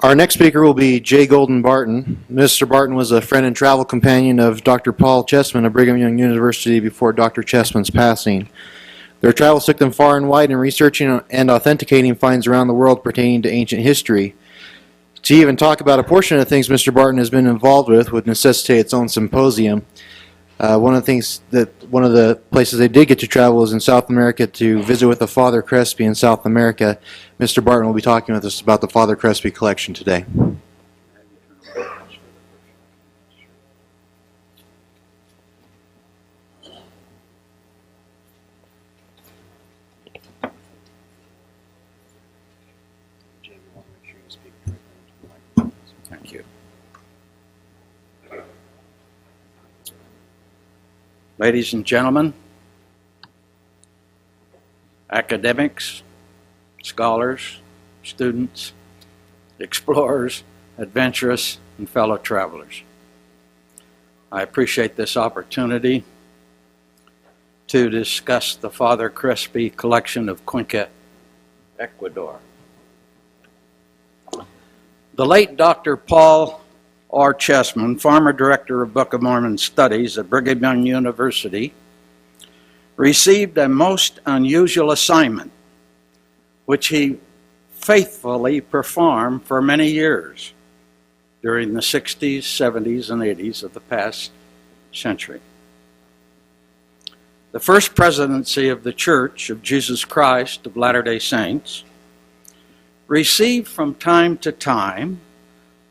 Our next speaker will be J. Golden Barton. Mr. Barton was a friend and travel companion of Dr. Paul Chessman of Brigham Young University before Dr. Chessman's passing. Their travels took them far and wide in researching and authenticating finds around the world pertaining to ancient history. To even talk about a portion of the things Mr. Barton has been involved with would necessitate its own symposium. One of the places they did get to travel was in South America to visit with the Father Crespi in South America. Mr. Barton will be talking with us about the Father Crespi collection today. Thank you. Ladies and gentlemen, academics, scholars, students, explorers, adventurous, and fellow travelers, I appreciate this opportunity to discuss the Father Crespi collection of Cuenca, Ecuador. The late Dr. Paul R. Chessman, former director of Book of Mormon Studies at Brigham Young University, received a most unusual assignment, which he faithfully performed for many years during the 60s, 70s, and 80s of the past century. The first presidency of the Church of Jesus Christ of Latter-day Saints received from time to time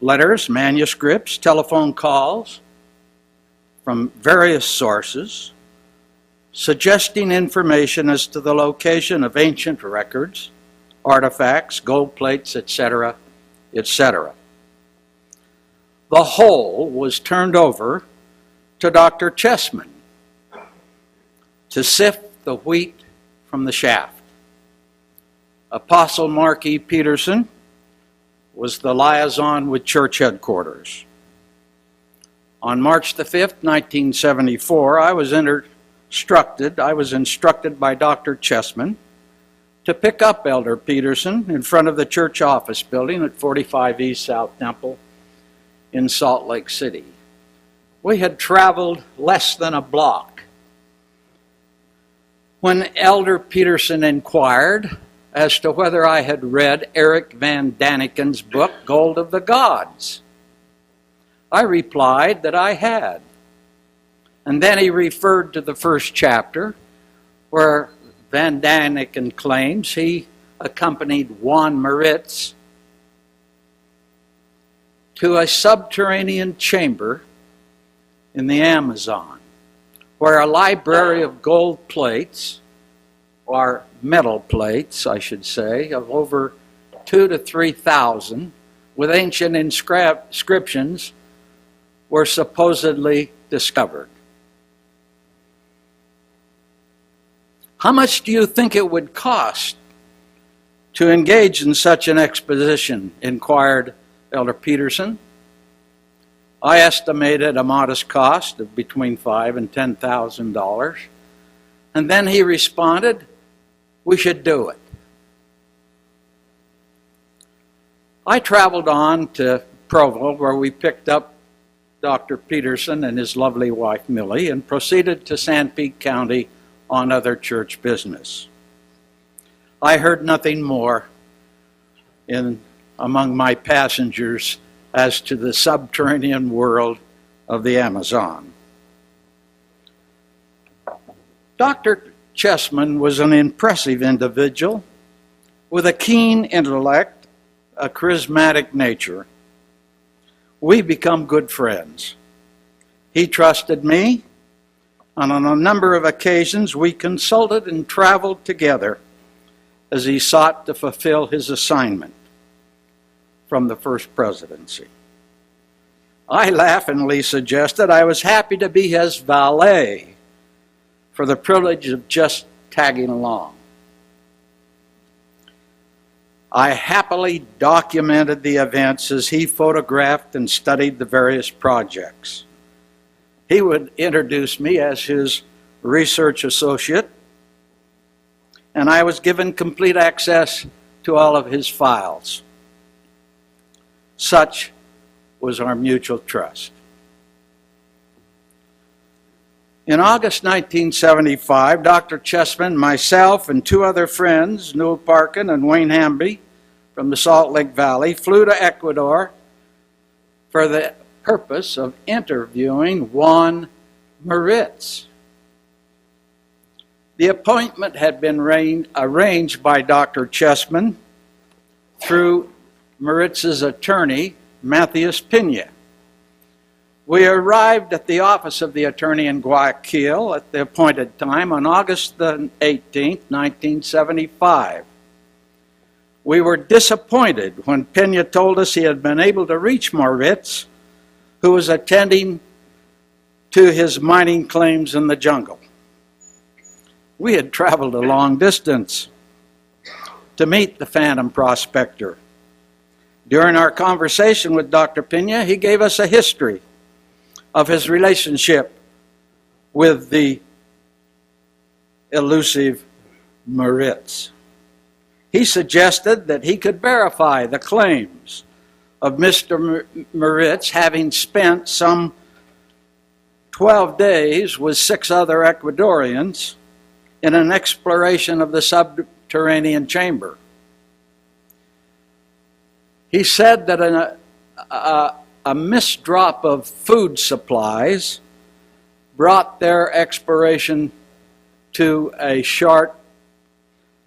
letters, manuscripts, telephone calls from various sources suggesting information as to the location of ancient records, artifacts, gold plates, etc., etc. The whole was turned over to Dr. Chessman to sift the wheat from the chaff. Apostle Mark E. Peterson was the liaison with church headquarters. On March the 5th, 1974, I was instructed by Dr. Chessman to pick up Elder Peterson in front of the church office building at 45 East South Temple in Salt Lake City. We had traveled less than a block when Elder Peterson inquired as to whether I had read Eric Van Daniken's book, Gold of the Gods. I replied that I had. And then he referred to the first chapter where Van Daniken claims he accompanied Juan Maritz to a subterranean chamber in the Amazon where a library of gold plates, or metal plates, I should say, of over 2,000 to 3,000 with ancient inscriptions were supposedly discovered. How much do you think it would cost to engage in such an expedition? Inquired Elder Peterson. I estimated a modest cost of between $5,000 and $10,000. And then he responded, we should do it. I traveled on to Provo, where we picked up Dr. Peterson and his lovely wife, Millie, and proceeded to Sanpete County on other church business. I heard nothing more among my passengers as to the subterranean world of the Amazon. Dr. Chessman was an impressive individual with a keen intellect, a charismatic nature. We become good friends. He trusted me, and on a number of occasions we consulted and traveled together as he sought to fulfill his assignment from the first presidency. I laughingly suggested I was happy to be his valet for the privilege of just tagging along. I happily documented the events as he photographed and studied the various projects. He would introduce me as his research associate, and I was given complete access to all of his files. Such was our mutual trust. In August 1975, Dr. Chessman, myself, and two other friends, Newell Parkin and Wayne Hamby from the Salt Lake Valley, flew to Ecuador for the purpose of interviewing Juan Moritz. The appointment had been arranged by Dr. Chessman through Moritz's attorney, Matthias Pena. We arrived at the office of the attorney in Guayaquil at the appointed time on August the 18th, 1975. We were disappointed when Pena told us he had been able to reach Moritz, who was attending to his mining claims in the jungle. We had traveled a long distance to meet the phantom prospector. During our conversation with Dr. Pena, he gave us a history of his relationship with the elusive Moritz. He suggested that he could verify the claims of Mr. Moritz, having spent some 12 days with 6 other Ecuadorians in an exploration of the subterranean chamber. He said that a misdrop of food supplies brought their exploration to a short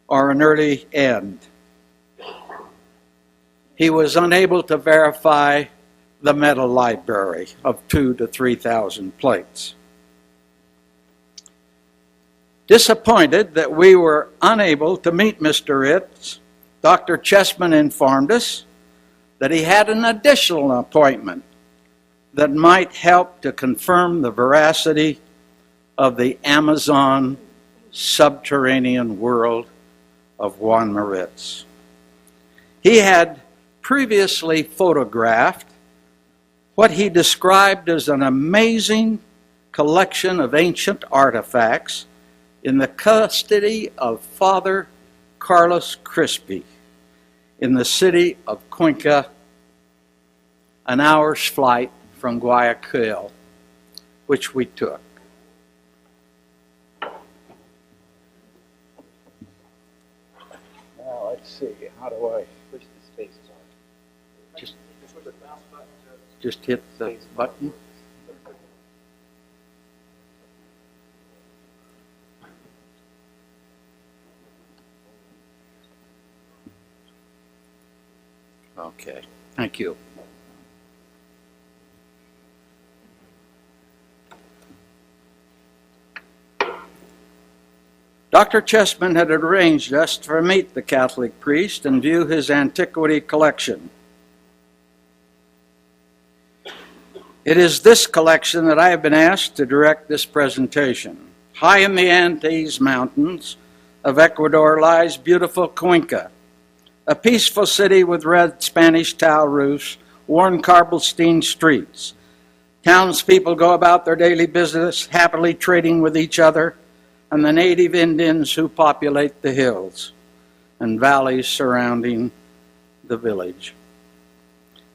or an early end. He was unable to verify the metal library of 2,000 to 3,000 plates. Disappointed that we were unable to meet Mr. Ritz, Dr. Chessman informed us that he had an additional appointment that might help to confirm the veracity of the Amazon subterranean world of Juan Moritz. He had previously photographed what he described as an amazing collection of ancient artifacts in the custody of Father Carlos Crespi in the city of Cuenca, an hour's flight from Guayaquil, which we took. Now let's see, how do I push the space on? Just hit the button. Okay, thank you. Dr. Chessman had arranged us to meet the Catholic priest and view his antiquity collection. It is this collection that I have been asked to direct this presentation. High in the Andes Mountains of Ecuador lies beautiful Cuenca, a peaceful city with red Spanish tile roofs, worn cobblestone streets. Townspeople go about their daily business, happily trading with each other and the native Indians who populate the hills and valleys surrounding the village.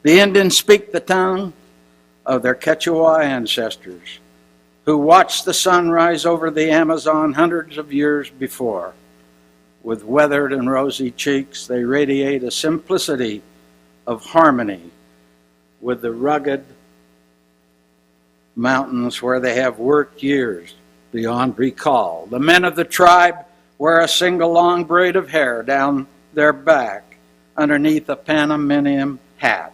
The Indians speak the tongue of their Quechua ancestors, who watched the sun rise over the Amazon hundreds of years before. With weathered and rosy cheeks, they radiate a simplicity of harmony with the rugged mountains where they have worked years beyond recall. The men of the tribe wear a single long braid of hair down their back underneath a Panamanian hat.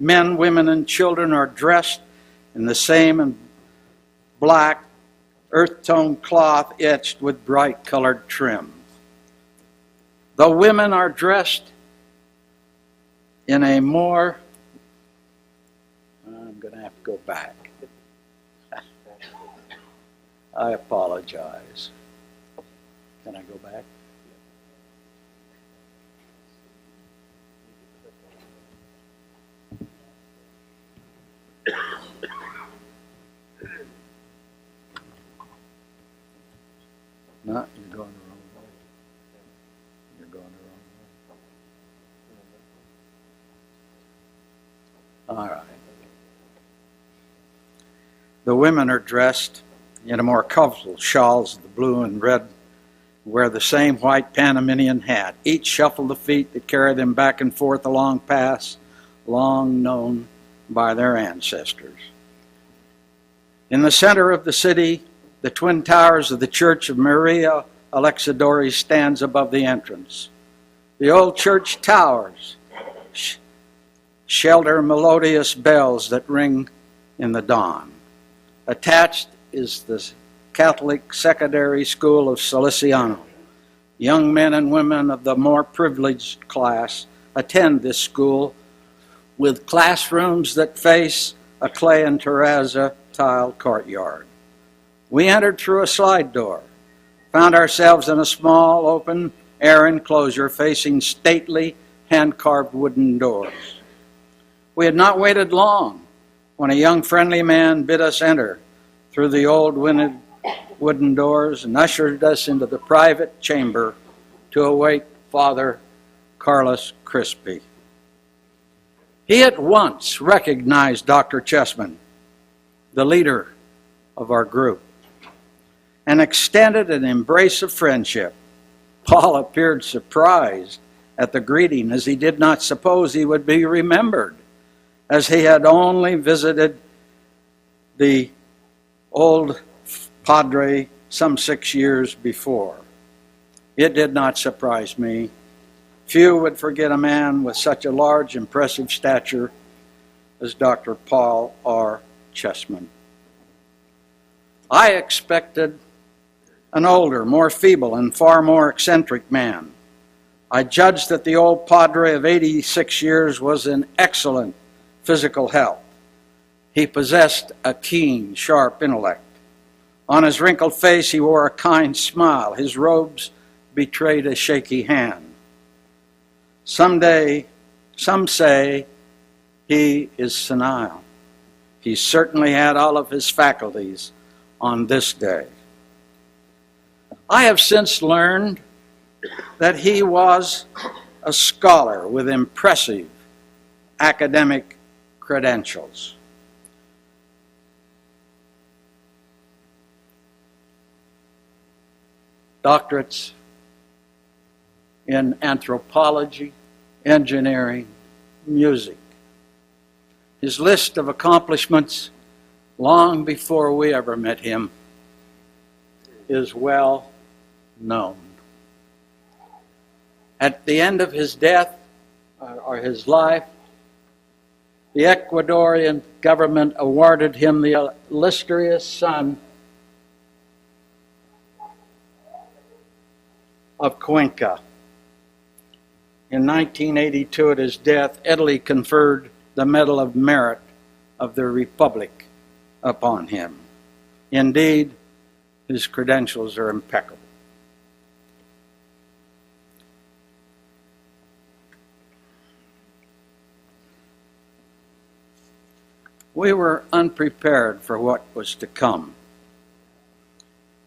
Men, women, and children are dressed in the same black earth-tone cloth etched with bright-colored trim. The women are dressed in a more, I'm going to have to go back. I apologize. Can I go back? No, you're going the wrong way. You're going the wrong way. The women are dressed in a more colorful shawls, the blue and red, wear the same white Panamanian hat. Each shuffle the feet that carry them back and forth along paths long known by their ancestors. In the center of the city, the twin towers of the Church of Maria Alexandria stands above the entrance. The old church towers shelter melodious bells that ring in the dawn. Attached is the Catholic Secondary School of Salesiano. Young men and women of the more privileged class attend this school with classrooms that face a clay and terrazzo tile courtyard. We entered through a slide door, found ourselves in a small open air enclosure facing stately hand-carved wooden doors. We had not waited long when a young friendly man bid us enter through the old wooden doors and ushered us into the private chamber to await Father Carlos Crespi. He at once recognized Dr. Chessman, the leader of our group, and extended an embrace of friendship. Paul appeared surprised at the greeting, as he did not suppose he would be remembered, as he had only visited the old padre some 6 years before. It did not surprise me. Few would forget a man with such a large, impressive stature as Dr. Paul R. Chessman. I expected an older, more feeble, and far more eccentric man. I judged that the old padre of 86 years was in excellent physical health. He possessed a keen, sharp intellect. On his wrinkled face he wore a kind smile. His robes betrayed a shaky hand. Some say he is senile. He certainly had all of his faculties on this day. I have since learned that he was a scholar with impressive academic credentials. Doctorates in anthropology, engineering, music. His list of accomplishments, long before we ever met him, is well known. At the end of his death, or his life, the Ecuadorian government awarded him the illustrious son of Cuenca. In 1982, at his death, Italy conferred the Medal of Merit of the Republic upon him. Indeed, his credentials are impeccable. We were unprepared for what was to come.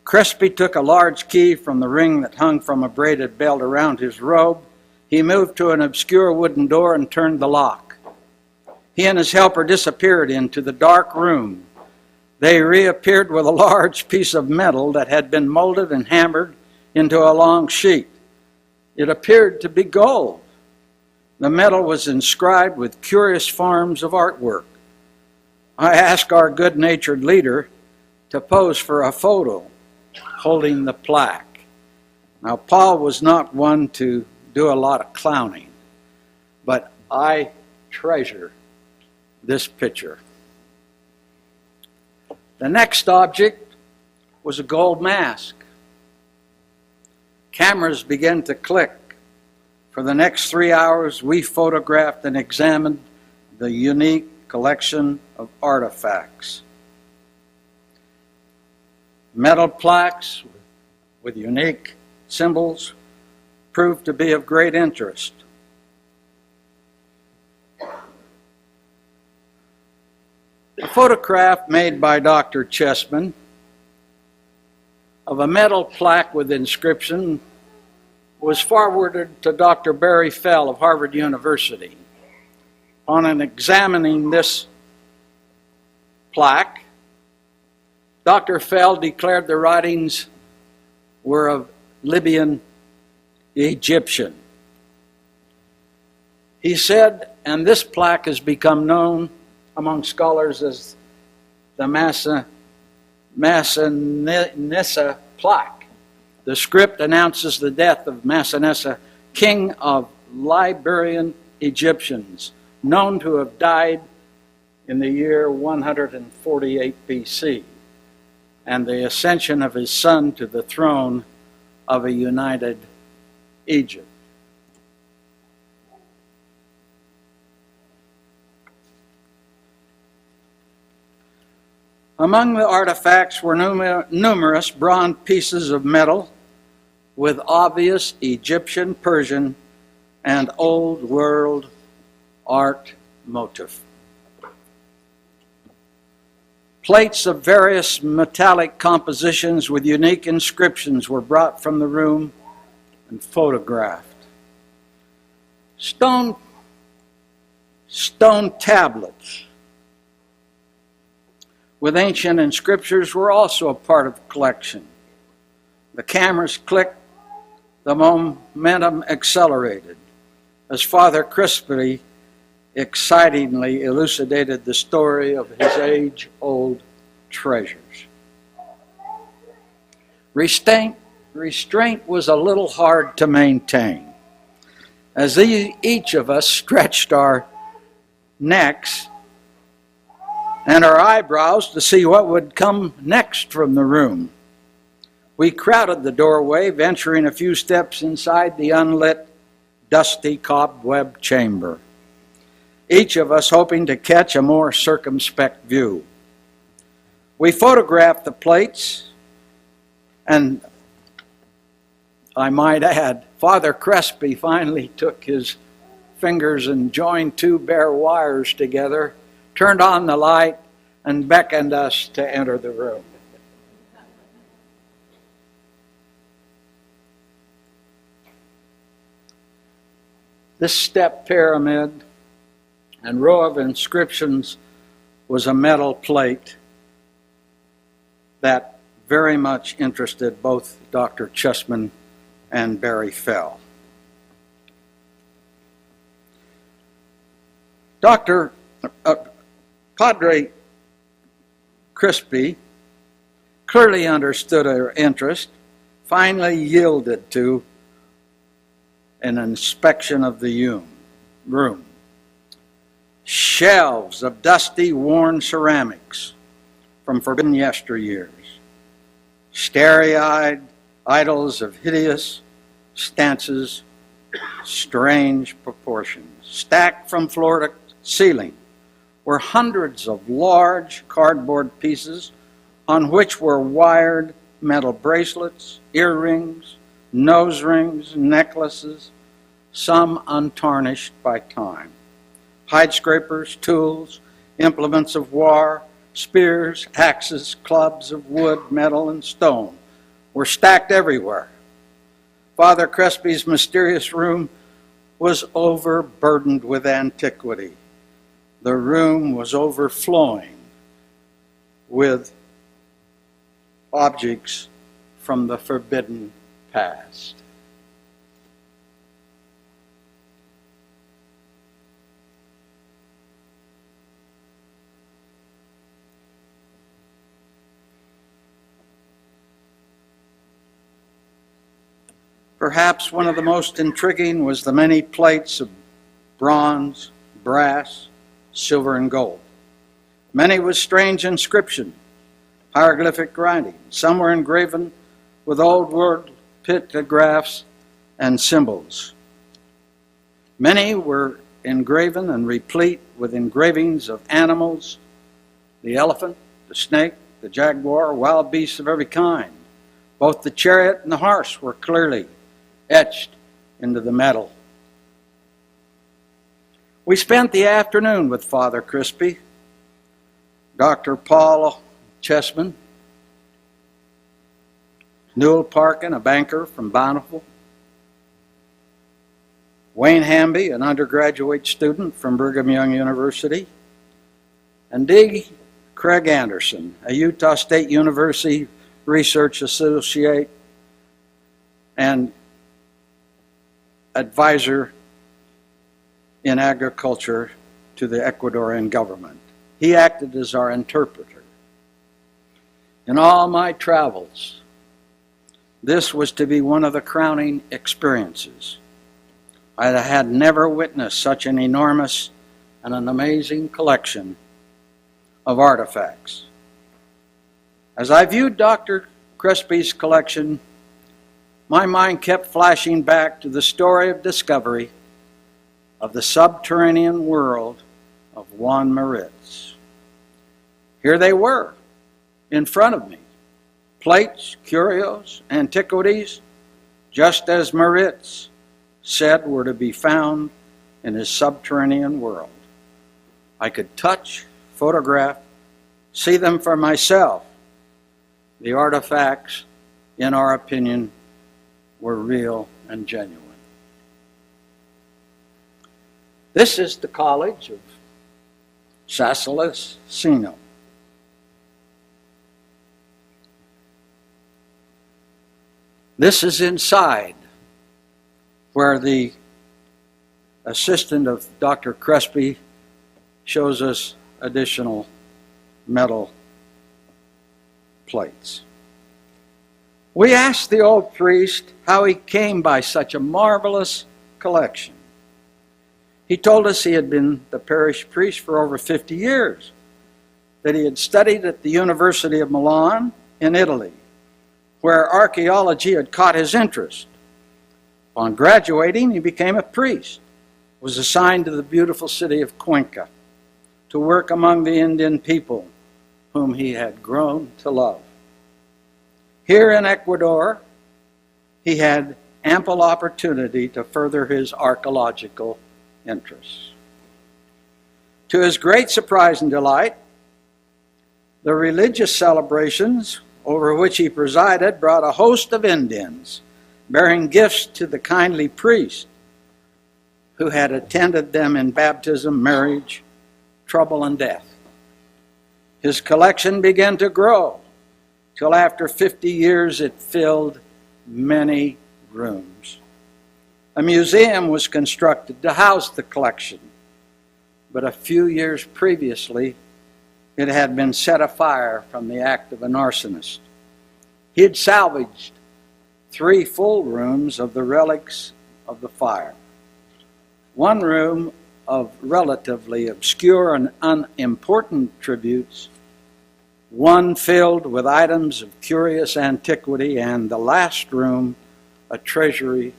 Crespi took a large key from the ring that hung from a braided belt around his robe. He moved to an obscure wooden door and turned the lock. He and his helper disappeared into the dark room. They reappeared with a large piece of metal that had been molded and hammered into a long sheet. It appeared to be gold. The metal was inscribed with curious forms of artwork. I asked our good-natured leader to pose for a photo holding the plaque. Now, Paul was not one to do a lot of clowning, but I treasure this picture. The next object was a gold mask. Cameras began to click. For the next 3 hours, we photographed and examined the unique collection of artifacts. Metal plaques with unique symbols proved to be of great interest. A photograph made by Dr. Chessman of a metal plaque with inscription was forwarded to Dr. Barry Fell of Harvard University. On examining this plaque, Dr. Fell declared the writings were of Libyan Egyptian. He said, and this plaque has become known among scholars as the Massinissa plaque. The script announces the death of Massinissa, king of Liberian Egyptians, known to have died in the year 148 BC, and the ascension of his son to the throne of a united Egypt. Among the artifacts were numerous bronze pieces of metal with obvious Egyptian, Persian, and Old World art motif. Plates of various metallic compositions with unique inscriptions were brought from the room and photographed. Stone tablets with ancient inscriptions were also a part of the collection. The cameras clicked, the momentum accelerated as Father Crespi excitingly elucidated the story of his age-old treasures. Restraint was a little hard to maintain. As each of us stretched our necks and our eyebrows to see what would come next from the room, we crowded the doorway, venturing a few steps inside the unlit, dusty cobweb chamber, each of us hoping to catch a more circumspect view. We photographed the plates, and I might add, Father Crespi finally took his fingers and joined two bare wires together, turned on the light, and beckoned us to enter the room. This step pyramid and row of inscriptions was a metal plate that very much interested both Dr. Chessman and Barry Fell. Padre Crespi clearly understood our interest, finally yielded to an inspection of the room. Shelves of dusty, worn ceramics from forbidden yesteryears. Starry-eyed idols of hideous stances, strange proportions. Stacked from floor to ceiling were hundreds of large cardboard pieces on which were wired metal bracelets, earrings, nose rings, necklaces, some untarnished by time. Hide scrapers, tools, implements of war, spears, axes, clubs of wood, metal, and stone were stacked everywhere. Father Crespi's mysterious room was overburdened with antiquity. The room was overflowing with objects from the forbidden past. Perhaps one of the most intriguing was the many plates of bronze, brass, silver, and gold. Many with strange inscription, hieroglyphic writing. Some were engraven with old world pictographs and symbols. Many were engraven and replete with engravings of animals, the elephant, the snake, the jaguar, wild beasts of every kind. Both the chariot and the horse were clearly etched into the metal. We spent the afternoon with Father Crespi, Dr. Paul Chessman, Newell Parkin, a banker from Bountiful, Wayne Hamby, an undergraduate student from Brigham Young University, and D. Craig Anderson, a Utah State University research associate and advisor in agriculture to the Ecuadorian government. He acted as our interpreter. In all my travels, this was to be one of the crowning experiences. I had never witnessed such an enormous and an amazing collection of artifacts. As I viewed Dr. Crespi's collection, my mind kept flashing back to the story of discovery of the subterranean world of Juan Maritz. Here they were, in front of me, plates, curios, antiquities, just as Maritz said were to be found in his subterranean world. I could touch, photograph, see them for myself. The artifacts, in our opinion, were real and genuine. This is the College of Sassolicino. This is inside, where the assistant of Dr. Crespi shows us additional metal plates. We asked the old priest how he came by such a marvelous collection. He told us he had been the parish priest for over 50 years, that he had studied at the University of Milan in Italy, where archaeology had caught his interest. Upon graduating, he became a priest, was assigned to the beautiful city of Cuenca to work among the Indian people whom he had grown to love. Here in Ecuador, he had ample opportunity to further his archaeological interests. To his great surprise and delight, the religious celebrations over which he presided brought a host of Indians, bearing gifts to the kindly priest who had attended them in baptism, marriage, trouble, and death. His collection began to grow, till after 50 years it filled many rooms. A museum was constructed to house the collection, but a few years previously it had been set afire from the act of an arsonist. He had salvaged 3 full rooms of the relics of the fire. One room of relatively obscure and unimportant tributes, one filled with items of curious antiquity, and the last room a treasury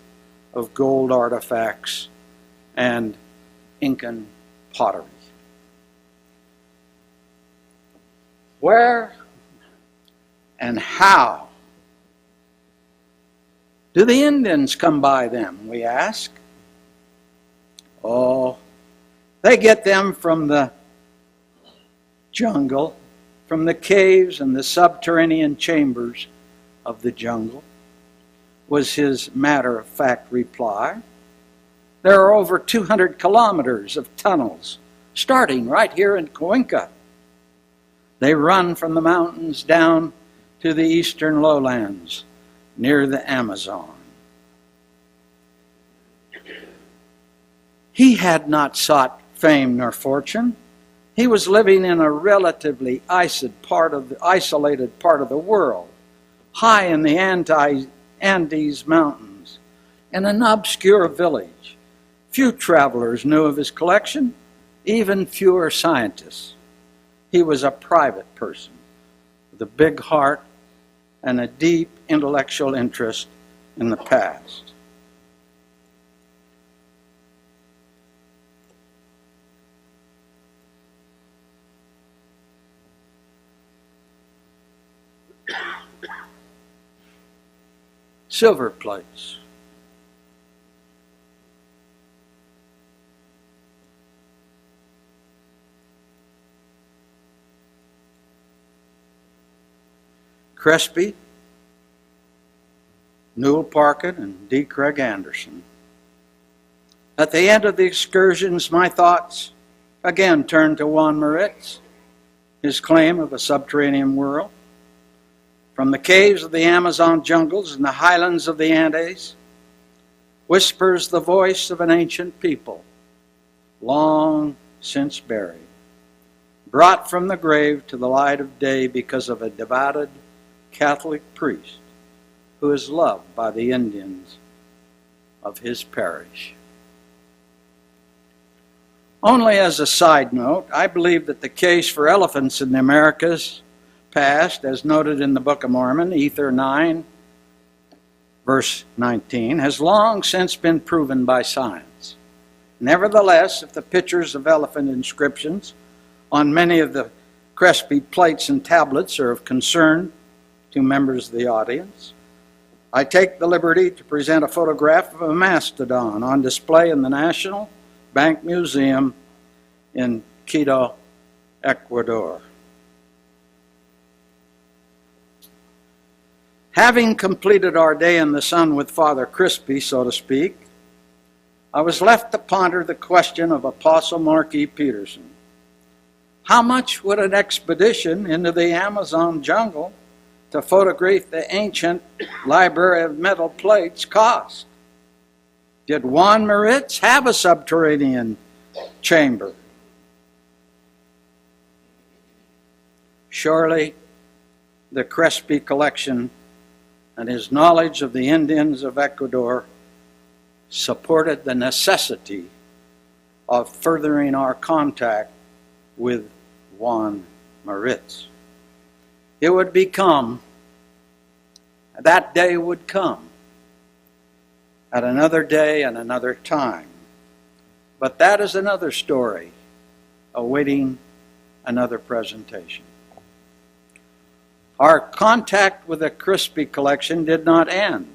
of gold artifacts and Incan pottery. Where and how do the Indians come by them, we ask? Oh, they get them from the jungle, from the caves and the subterranean chambers of the jungle, was his matter-of-fact reply. There are over 200 kilometers of tunnels, starting right here in Cuenca. They run from the mountains down to the eastern lowlands near the Amazon. He had not sought fame nor fortune. He was living in a relatively isolated part of the world, high in the Andes Mountains, in an obscure village. Few travelers knew of his collection, even fewer scientists. He was a private person with a big heart and a deep intellectual interest in the past. Silver plates. Crespi, Newell Parkin, and D. Craig Anderson. At the end of the excursions, my thoughts again turned to Juan Maritz. his claim of a subterranean world. From the caves of the Amazon jungles and the highlands of the Andes, whispers the voice of an ancient people, long since buried, brought from the grave to the light of day because of a devoted Catholic priest who is loved by the Indians of his parish. Only as a side note, I believe that the case for elephants in the Americas past, as noted in the Book of Mormon, Ether 9, verse 19, has long since been proven by science. Nevertheless, if the pictures of elephant inscriptions on many of the Crespi plates and tablets are of concern to members of the audience, I take the liberty to present a photograph of a mastodon on display in the National Bank Museum in Quito, Ecuador. Having completed our day in the sun with Father Crespi, so to speak, I was left to ponder the question of Apostle Mark E. Peterson. How much would an expedition into the Amazon jungle to photograph the ancient library of metal plates cost? Did Juan Moritz have a subterranean chamber? Surely the Crespi collection and his knowledge of the Indians of Ecuador supported the necessity of furthering our contact with Juan Moritz. It would become, that day would come at another day and another time. But that is another story awaiting another presentation. Our contact with the Crespi collection did not end.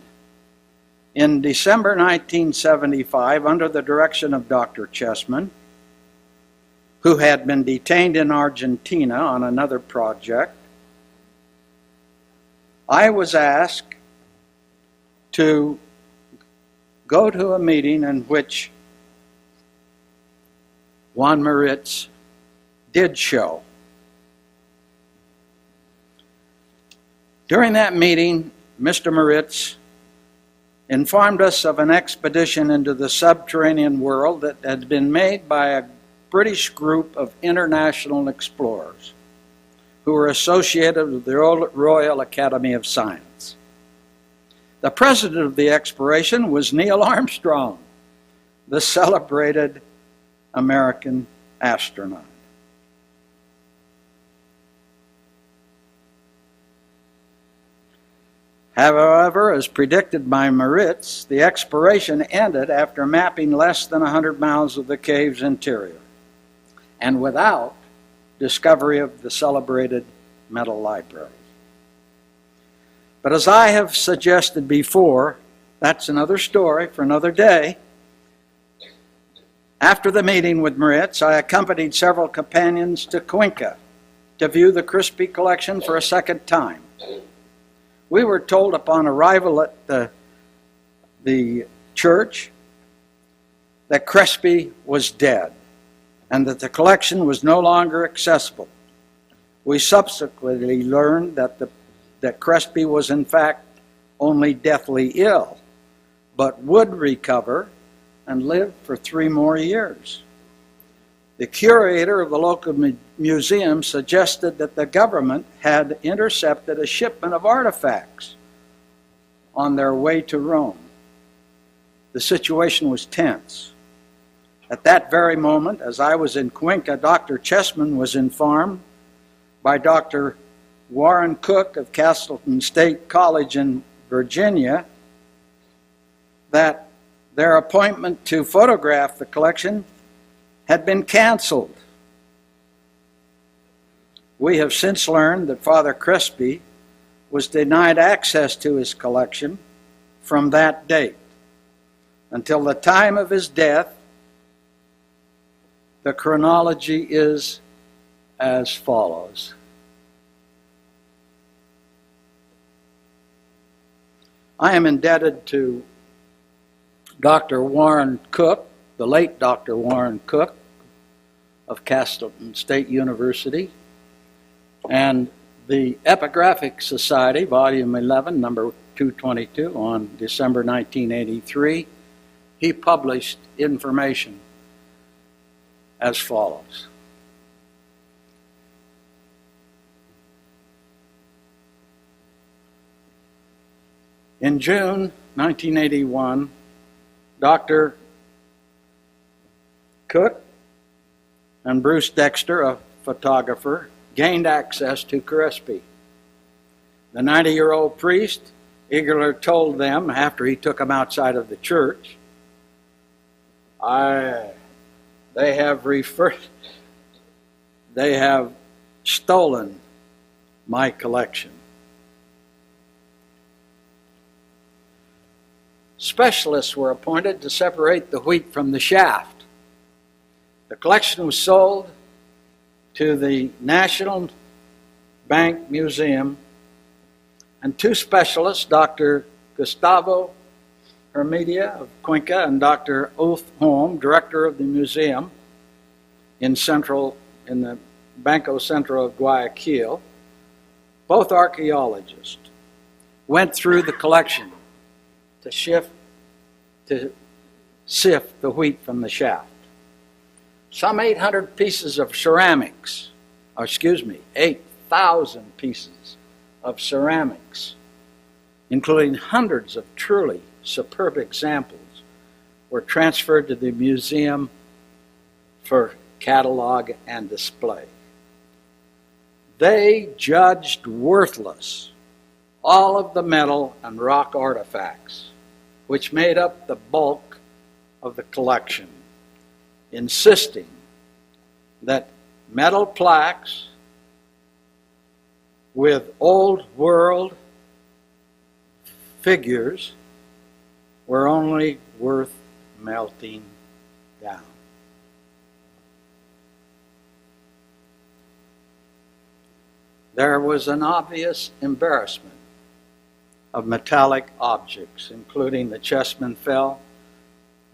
In December 1975, under the direction of Dr. Chessman, who had been detained in Argentina on another project, I was asked to go to a meeting in which Juan Moritz did show. During that meeting, Mr. Moritz informed us of an expedition into the subterranean world that had been made by a British group of international explorers who were associated with the Royal Academy of Science. The president of the exploration was Neil Armstrong, the celebrated American astronaut. However, as predicted by Moritz, the exploration ended after mapping less than 100 miles of the cave's interior, and without discovery of the celebrated metal library. But as I have suggested before, that's another story for another day. After the meeting with Moritz, I accompanied several companions to Cuenca to view the Crespi collection for a second time. We were told upon arrival at the church that Crespi was dead and that the collection was no longer accessible. We subsequently learned that Crespi was in fact only deathly ill, but would recover and live for 3 more years. The curator of the local museum suggested that the government had intercepted a shipment of artifacts on their way to Rome. The situation was tense. At that very moment, as I was in Cuenca, Dr. Chessman was informed by Dr. Warren Cook of Castleton State College in Virginia that their appointment to photograph the collection had been canceled. We have since learned that Father Crespi was denied access to his collection from that date until the time of his death. The chronology is as follows. I am indebted to Dr. Warren Cook, the late Dr. Warren Cook of Castleton State University, And the Epigraphic Society, Volume 11, number 222, on December 1983, he published information as follows. In June 1981, Dr. Cook and Bruce Dexter, a photographer, gained access to Crespi. The 90-year-old priest eagerly told them, after he took them outside of the church, they have stolen my collection. Specialists were appointed to separate the wheat from the shaft. The collection was sold to the National Bank Museum, and two specialists, Dr. Gustavo Hermedia of Cuenca and Dr. Ulf Holm, director of the museum in the Banco Centro of Guayaquil, both archaeologists, went through the collection to sift the wheat from the shaft. Some 800 pieces of ceramics, 8,000 pieces of ceramics, including hundreds of truly superb examples, were transferred to the museum for catalog and display. They judged worthless all of the metal and rock artifacts, which made up the bulk of the collection, insisting that metal plaques with old world figures were only worth melting down. There was an obvious embarrassment of metallic objects, including the Chessman Fell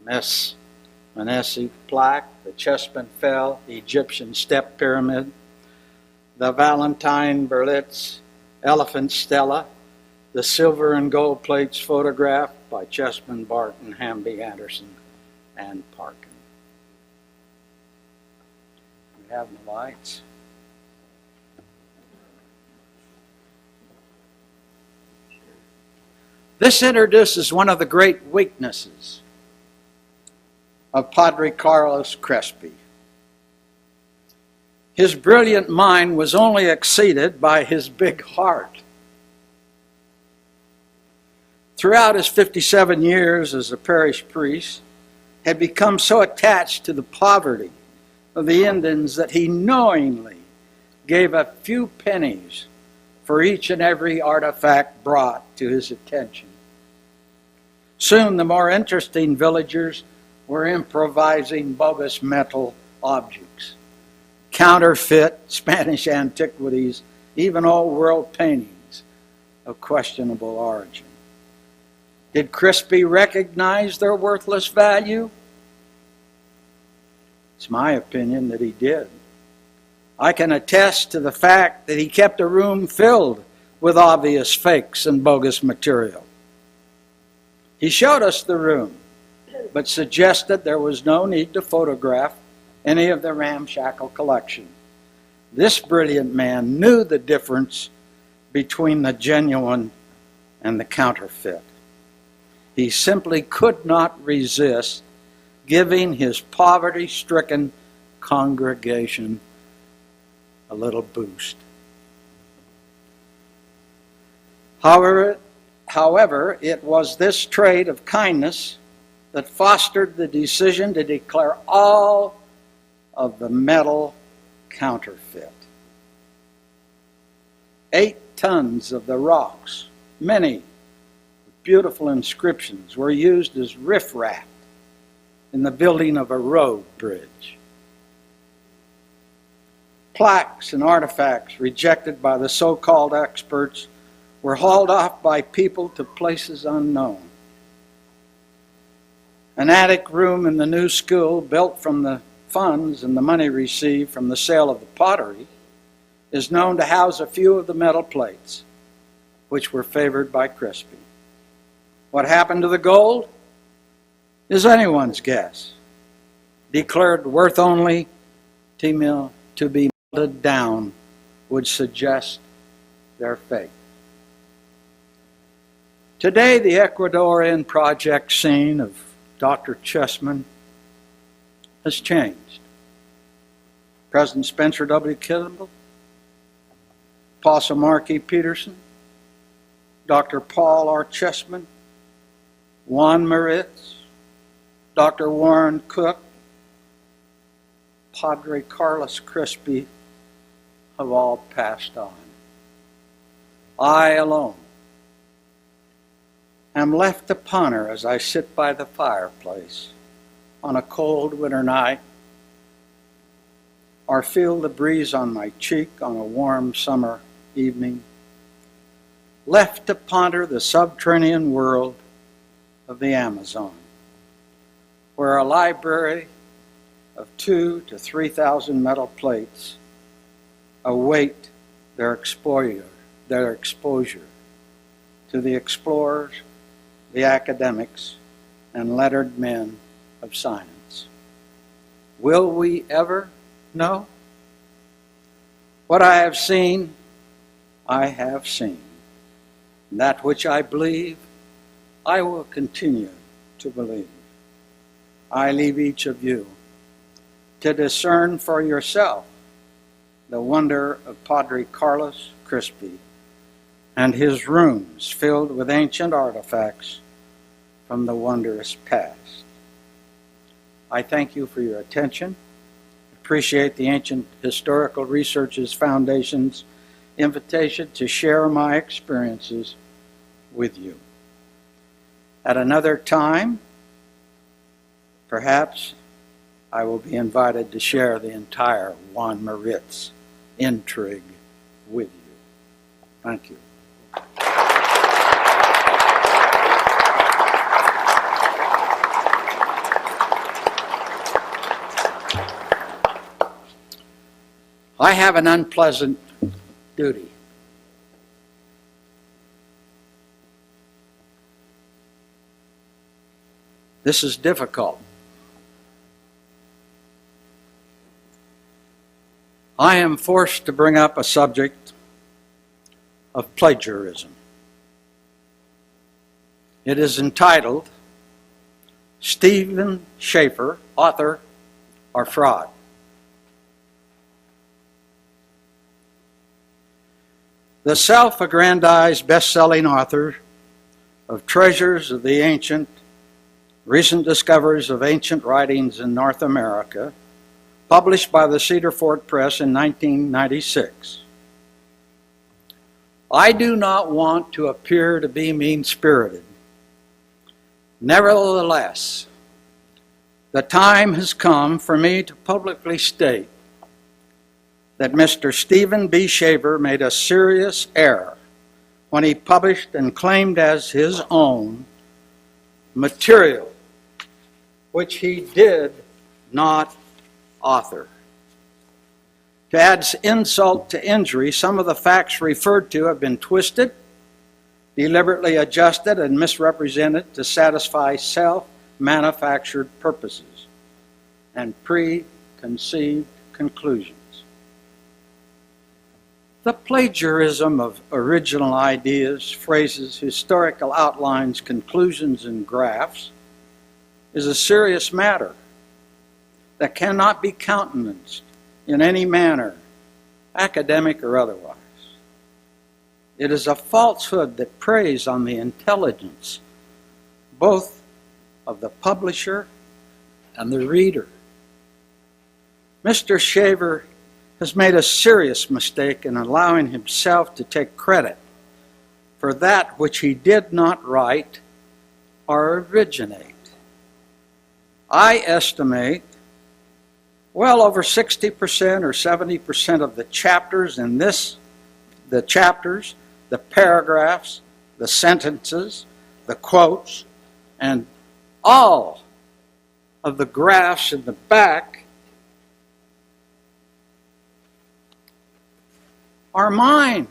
Manesi plaque, the Chessman Fell Egyptian step pyramid, the Valentine Berlitz elephant stela, the silver and gold plates photographed by Chessman, Barton, Hamby, Anderson, and Parkin. We have the lights. This introduces one of the great weaknesses of Padre Carlos Crespi. His brilliant mind was only exceeded by his big heart. Throughout his 57 years as a parish priest, had become so attached to the poverty of the Indians that he knowingly gave a few pennies for each and every artifact brought to his attention. Soon the more interesting villagers were improvising bogus metal objects, counterfeit Spanish antiquities, even old world paintings of questionable origin. Did Crespi recognize their worthless value? It's my opinion that he did. I can attest to the fact that he kept a room filled with obvious fakes and bogus material. He showed us the room, but suggested there was no need to photograph any of the ramshackle collection. This brilliant man knew the difference between the genuine and the counterfeit. He simply could not resist giving his poverty-stricken congregation a little boost. However, it was this trait of kindness that fostered the decision to declare all of the metal counterfeit. 8 tons of the rocks, many beautiful inscriptions, were used as riffraff in the building of a road bridge. Plaques and artifacts rejected by the so-called experts were hauled off by people to places unknown. An attic room in the new school, built from the funds and the money received from the sale of the pottery, is known to house a few of the metal plates, which were favored by Crespi. What happened to the gold is anyone's guess. Declared worth only to be melted down would suggest their fate. Today, the Ecuadorian project scene of Dr. Chessman has changed. President Spencer W. Kimball, Apostle Mark E. Peterson, Dr. Paul R. Chessman, Juan Moritz, Dr. Warren Cook, Padre Carlos Crespi have all passed on. I alone am left to ponder as I sit by the fireplace on a cold winter night, or feel the breeze on my cheek on a warm summer evening, left to ponder the subterranean world of the Amazon, where a library of 2,000 to 3,000 metal plates await their exposure to the explorers, the academics, and lettered men of science. Will we ever know? What I have seen, I have seen. That which I believe, I will continue to believe. I leave each of you to discern for yourself the wonder of Padre Carlos Crespi and his rooms filled with ancient artifacts from the wondrous past. I thank you for your attention. Appreciate the Ancient Historical Researches Foundation's invitation to share my experiences with you. At another time, perhaps I will be invited to share the entire Juan Moritz intrigue with you. Thank you. I have an unpleasant duty. This is difficult. I am forced to bring up a subject of plagiarism. It is entitled, Stephen Schaeffer, Author or Fraud? The self-aggrandized best-selling author of Treasures of the Ancient, Recent Discoveries of Ancient Writings in North America, published by the Cedar Fort Press in 1996. I do not want to appear to be mean-spirited. Nevertheless, the time has come for me to publicly state that Mr. Stephen B. Schaeffer made a serious error when he published and claimed as his own material which he did not author. To add insult to injury, some of the facts referred to have been twisted, deliberately adjusted, and misrepresented to satisfy self-manufactured purposes and preconceived conclusions. The plagiarism of original ideas, phrases, historical outlines, conclusions, and graphs is a serious matter that cannot be countenanced in any manner, academic or otherwise. It is a falsehood that preys on the intelligence both of the publisher and the reader. Mr. Schaeffer has made a serious mistake in allowing himself to take credit for that which he did not write or originate. I estimate well over 60% or 70% of the chapters in this, the chapters, the paragraphs, the sentences, the quotes, and all of the graphs in the back are mine.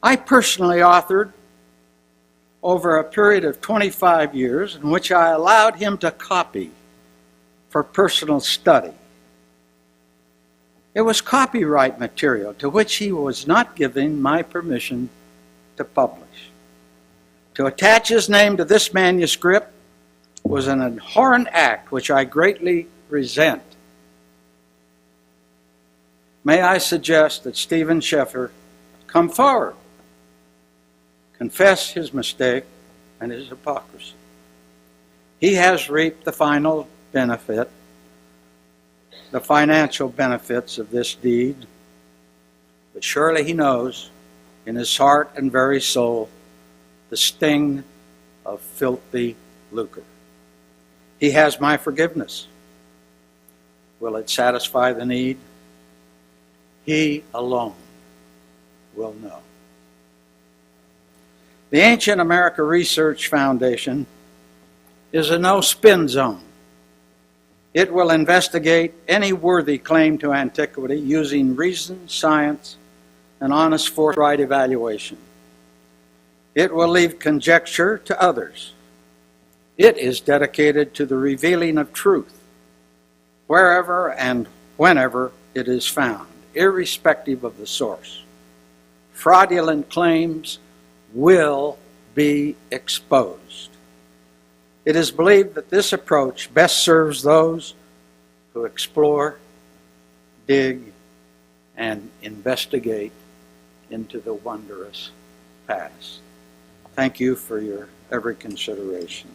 I personally authored over a period of 25 years in which I allowed him to copy for personal study. It was copyright material to which he was not giving my permission to publish. To attach his name to this manuscript was an abhorrent act which I greatly resent. May I suggest that Stephen Sheffer come forward, confess his mistake and his hypocrisy. He has reaped the final benefit, the financial benefits of this deed, but surely he knows in his heart and very soul the sting of filthy lucre. He has my forgiveness. Will it satisfy the need? He alone will know. The Ancient America Research Foundation is a no-spin zone. It will investigate any worthy claim to antiquity using reason, science, and honest, forthright evaluation. It will leave conjecture to others. It is dedicated to the revealing of truth, wherever and whenever it is found, irrespective of the source. Fraudulent claims will be exposed. It is believed that this approach best serves those who explore, dig, and investigate into the wondrous past. Thank you for your every consideration.